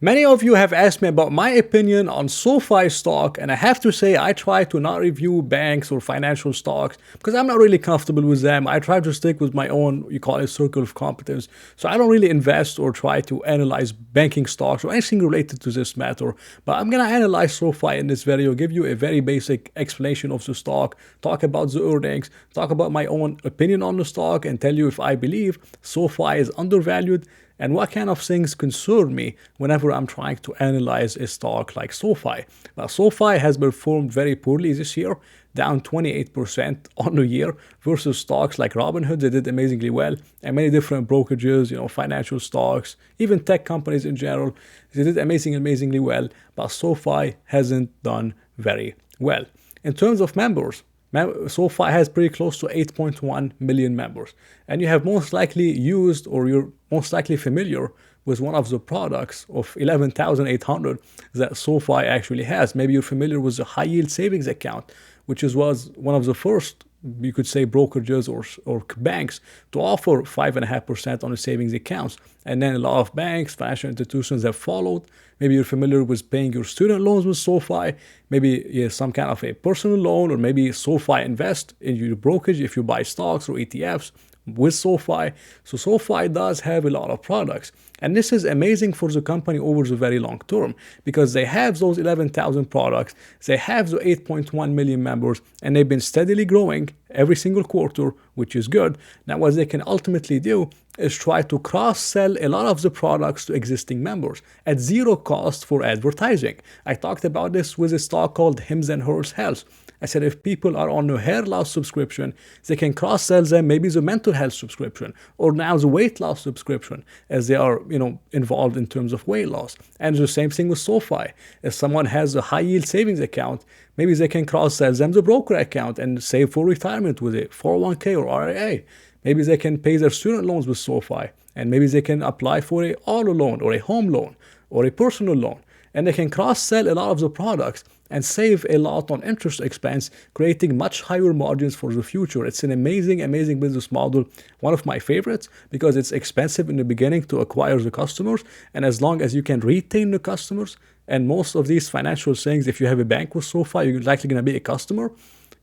Many of you have asked me about my opinion on SOFI stock, and I have to say I try to not review banks or financial stocks because I'm not really comfortable with them. I try to stick with my own, you call it, circle of competence. So I don't really invest or try to analyze banking stocks or anything related to this matter. But I'm going to analyze SOFI in this video, give you a very basic explanation of the stock, talk about the earnings, talk about my own opinion on the stock, and tell you if I believe SOFI is undervalued and what kind of things concern me whenever I'm trying to analyze a stock like SOFI. Now, SOFI has performed very poorly this year, down 28% on the year, versus stocks like Robinhood. They did amazingly well, and many different brokerages, financial stocks, even tech companies in general. They did amazingly well, but SOFI hasn't done very well. In terms of members, SOFI has pretty close to 8.1 million members, and you have most likely used or you're most likely familiar with one of the products of 11,800 that SOFI actually has. Maybe you're familiar with the high yield savings account, which was one of the first, you could say, brokerages or banks to offer 5.5% on the savings accounts. And then a lot of banks, financial institutions have followed. Maybe you're familiar with paying your student loans with SOFI, maybe some kind of a personal loan, or maybe SOFI Invest in your brokerage if you buy stocks or ETFs with SOFI. So SOFI does have a lot of products. And this is amazing for the company over the very long term because they have those 11,000 products, they have the 8.1 million members, and they've been steadily growing every single quarter, which is good. Now, what they can ultimately do is try to cross-sell a lot of the products to existing members at zero cost for advertising. I talked about this with a stock called Hims and Hers Health. I said if people are on a hair loss subscription, they can cross-sell them maybe the mental health subscription or now the weight loss subscription as they are, involved in terms of weight loss. And the same thing with SOFI. If someone has a high yield savings account, maybe they can cross-sell them the broker account and save for retirement with it, 401k or RIA. Maybe they can pay their student loans with SOFI, and maybe they can apply for a auto loan or a home loan or a personal loan. And they can cross-sell a lot of the products and save a lot on interest expense, creating much higher margins for the future. It's an amazing business model, one of my favorites, because it's expensive in the beginning to acquire the customers, and as long as you can retain the customers, and most of these financial things, if you have a bank with SOFI, you're likely going to be a customer,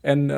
and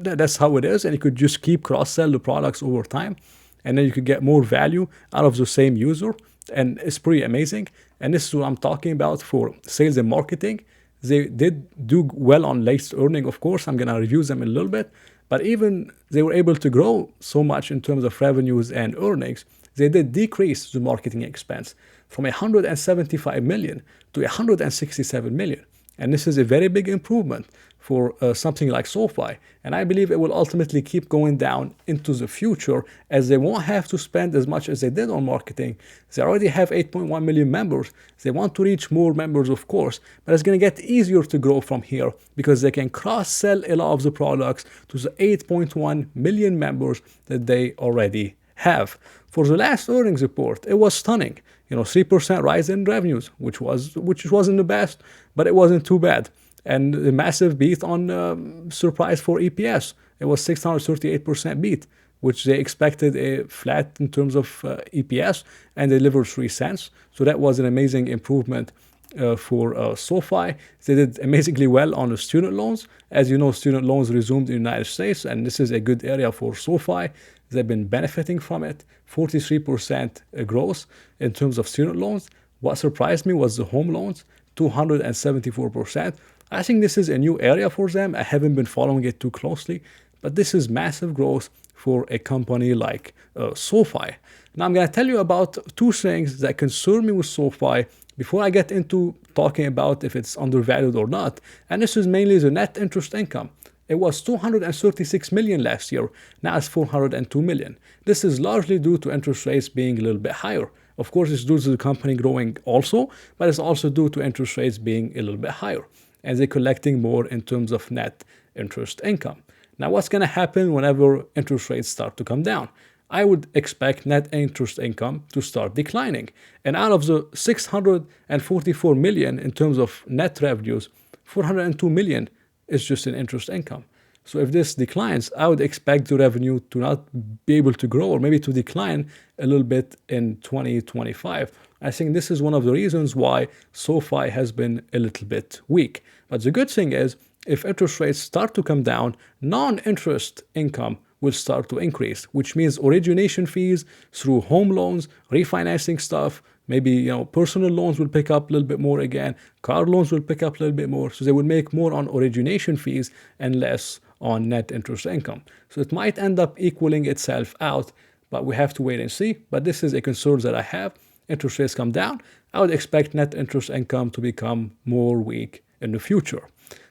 that's how it is, and you could just keep cross-sell the products over time, and then you could get more value out of the same user, and it's pretty amazing. And this is what I'm talking about for sales and marketing. They did do well on latest earning, of course. I'm going to review them in a little bit. But even they were able to grow so much in terms of revenues and earnings, they did decrease the marketing expense from 175 million to 167 million. And this is a very big improvement for something like SOFI. And I believe it will ultimately keep going down into the future as they won't have to spend as much as they did on marketing. They already have 8.1 million members. They want to reach more members, of course, but it's going to get easier to grow from here because they can cross-sell a lot of the products to the 8.1 million members that they already have. For the last earnings report, it was stunning. 3% rise in revenues, which wasn't the best, but it wasn't too bad. And a massive beat on surprise for EPS. It was 638% beat, which they expected a flat in terms of EPS, and delivered 3 cents. So that was an amazing improvement for SOFI. They did amazingly well on the student loans. As you know, student loans resumed in the United States, and this is a good area for SOFI. They've been benefiting from it. 43% growth in terms of student loans. What surprised me was the home loans, 274%. I think this is a new area for them. I haven't been following it too closely, but this is massive growth for a company like SOFI. Now I'm going to tell you about 2 things that concern me with SOFI before I get into talking about if it's undervalued or not. And this is mainly the net interest income. It was 236 million last year. Now it's 402 million. This is largely due to interest rates being a little bit higher. Of course, it's due to the company growing also, but it's also due to interest rates being a little bit higher, and they're collecting more in terms of net interest income. Now, what's going to happen whenever interest rates start to come down? I would expect net interest income to start declining. And out of the 644 million in terms of net revenues, 402 million is just in interest income. So if this declines, I would expect the revenue to not be able to grow, or maybe to decline a little bit in 2025. I think this is one of the reasons why SOFI has been a little bit weak. But the good thing is, if interest rates start to come down, non-interest income will start to increase, which means origination fees through home loans, refinancing stuff, maybe personal loans will pick up a little bit more again, car loans will pick up a little bit more, so they will make more on origination fees and less on net interest income. So it might end up equaling itself out, but we have to wait and see. But this is a concern that I have. Interest rates come down, I would expect net interest income to become more weak in the future.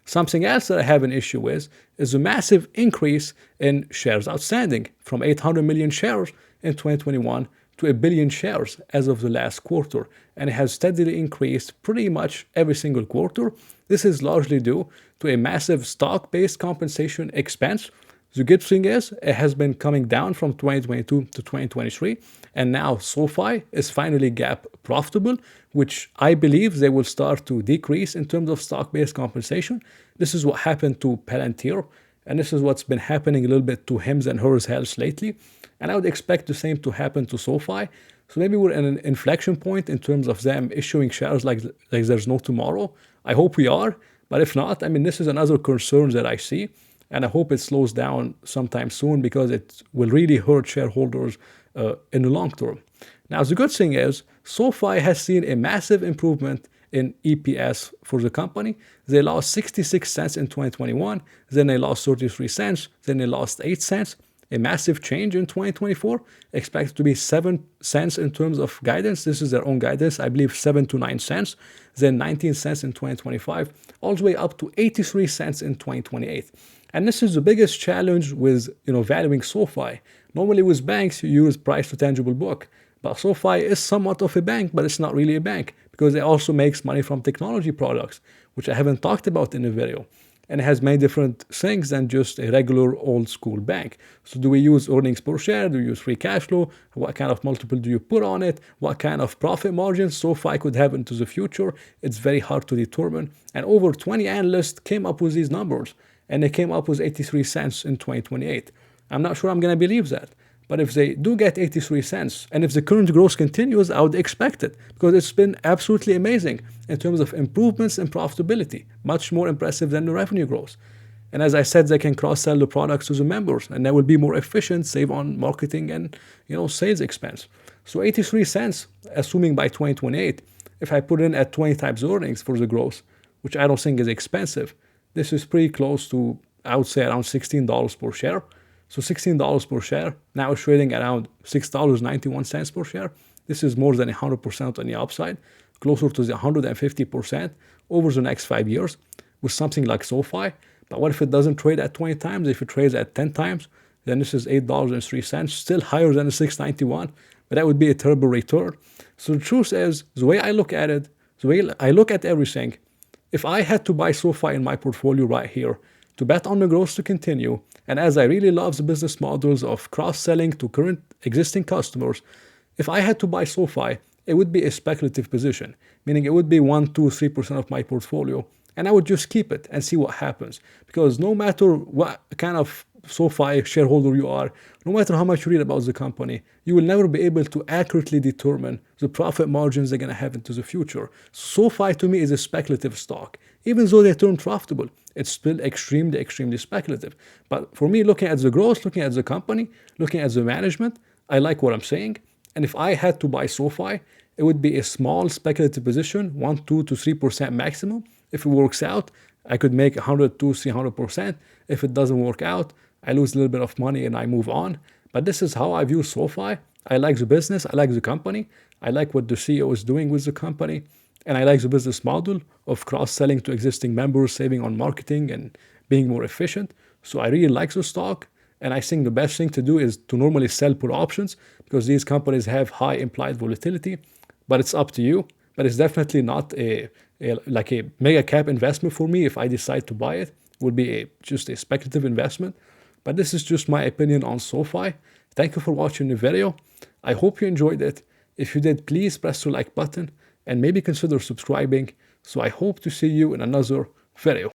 Something else that I have an issue with is a massive increase in shares outstanding from 800 million shares in 2021 to 1 billion shares as of the last quarter, and it has steadily increased pretty much every single quarter. This is largely due to a massive stock-based compensation expense. The good thing is it has been coming down from 2022 to 2023, and now SOFI is finally GAAP profitable, which I believe they will start to decrease in terms of stock-based compensation. This is what happened to Palantir, and this is what's been happening a little bit to Hims and Hers Health lately, and I would expect the same to happen to SOFI. So maybe we're in an inflection point in terms of them issuing shares like there's no tomorrow. I hope we are, but if not, I mean, this is another concern that I see. And I hope it slows down sometime soon because it will really hurt shareholders in the long term. Now, the good thing is SOFI has seen a massive improvement in EPS for the company. They lost 66 cents in 2021, then they lost 33 cents, then they lost 8 cents. A massive change in 2024, expected to be 7 cents in terms of guidance. This is their own guidance, I believe 7 to 9 cents, then 19 cents in 2025, all the way up to 83 cents in 2028. And this is the biggest challenge with valuing SOFI. Normally with banks, you use price to tangible book. But SOFI is somewhat of a bank, but it's not really a bank because it also makes money from technology products, which I haven't talked about in the video. And it has many different things than just a regular old school bank. So do we use earnings per share? Do we use free cash flow? What kind of multiple do you put on it? What kind of profit margins SOFI could have into the future? It's very hard to determine. And over 20 analysts came up with these numbers, and they came up with 83 cents in 2028. I'm not sure I'm going to believe that. But if they do get 83 cents, and if the current growth continues, I would expect it, because it's been absolutely amazing in terms of improvements in profitability, much more impressive than the revenue growth. And as I said, they can cross-sell the products to the members, and that will be more efficient, save on marketing and sales expense. So 83 cents, assuming by 2028, if I put in at 20 times earnings for the growth, which I don't think is expensive, this is pretty close to, I would say, around $16 per share. So $16 per share, now it's trading around $6.91 per share. This is more than 100% on the upside, closer to the 150% over the next 5 years with something like SOFI. But what if it doesn't trade at 20 times? If it trades at 10 times, then this is $8.03, still higher than the $6.91, but that would be a terrible return. So the truth is, the way I look at it, the way I look at everything, if I had to buy SOFI in my portfolio right here, to bet on the growth to continue, and as I really love the business models of cross-selling to current existing customers, if I had to buy SOFI, it would be a speculative position, meaning it would be 1, 2, 3% of my portfolio, and I would just keep it and see what happens. Because no matter what kind of SOFI shareholder you are, no matter how much you read about the company, you will never be able to accurately determine the profit margins they're going to have into the future. SOFI to me is a speculative stock. Even though they turn profitable, it's still extremely, extremely speculative. But for me, looking at the growth, looking at the company, looking at the management, I like what I'm saying. And if I had to buy SOFI, it would be a small speculative position, 1, 2 to 3% maximum. If it works out, I could make 100 to 300%. If it doesn't work out, I lose a little bit of money and I move on. But this is how I view SOFI. I like the business, I like the company, I like what the CEO is doing with the company, and I like the business model of cross-selling to existing members, saving on marketing and being more efficient. So I really like the stock, and I think the best thing to do is to normally sell put options because these companies have high implied volatility, but it's up to you. But it's definitely not a mega cap investment for me. If I decide to buy it, it would be just a speculative investment. But this is just my opinion on SOFI. Thank you for watching the video. I hope you enjoyed it. If you did, please press the like button and maybe consider subscribing. So I hope to see you in another video.